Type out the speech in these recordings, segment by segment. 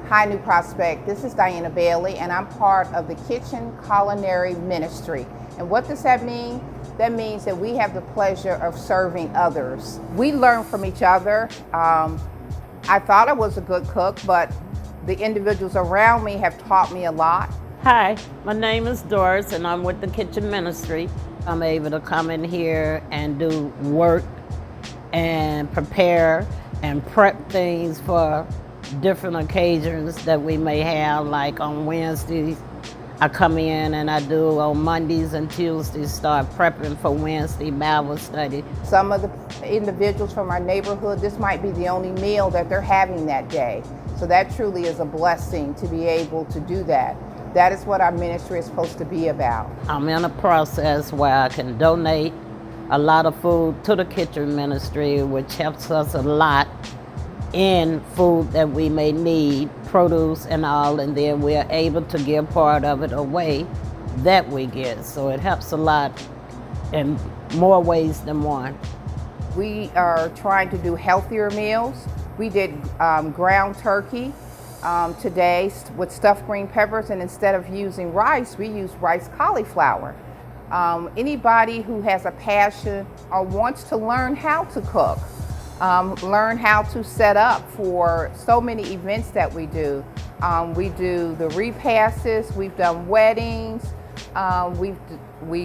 Hi, New Prospect. This is Diana Bailey, and I'm part of the Culinary Ministry. And what does that mean? That means that we have the pleasure of serving others. We learn from each other. I thought I was a good cook, but the individuals around me have taught me a lot. Hi, my name is Doris, and I'm with the Kitchen Ministry. I'm able to come in here and do work and prepare and prep things for different occasions that we may have. Like on Wednesdays, I come in and I do on Mondays and Tuesdays start prepping for Wednesday Bible study. Some of the individuals from our neighborhood, this might be the only meal that they're having that day. So that truly is a blessing to be able to do that. That is what our ministry is supposed to be about. I'm in a process where I can donate a lot of food to the Kitchen Ministry, which helps us a lot in food that we may need, produce and all, and then we're able to give part of it away that we get. So it helps a lot in more ways than one. We are trying to do healthier meals. We did ground turkey today with stuffed green peppers, and instead of using rice, we use rice cauliflower. Anybody who has a passion or wants to learn how to cook, learn how to set up for so many events that we do. We do the repasts, we've done weddings, we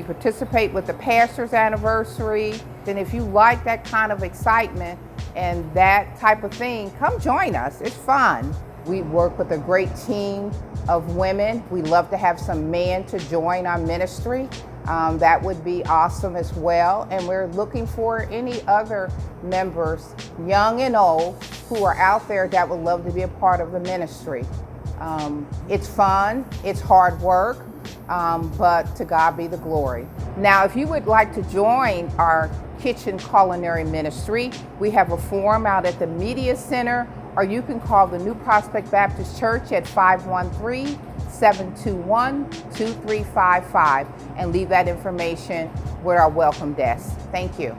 participate with the pastor's anniversary. And if you like that kind of excitement and that type of thing, come join us, it's fun. We work with a great team of women. We love to have some men to join our ministry. That would be awesome as well. And we're looking for any other members, young and old, who are out there that would love to be a part of the ministry. It's fun, it's hard work, but to God be the glory. Now, if you would like to join our Kitchen Culinary Ministry, we have a forum out at the Media Center, or you can call the New Prospect Baptist Church at 513-721-2355 and leave that information with our welcome desk. Thank you.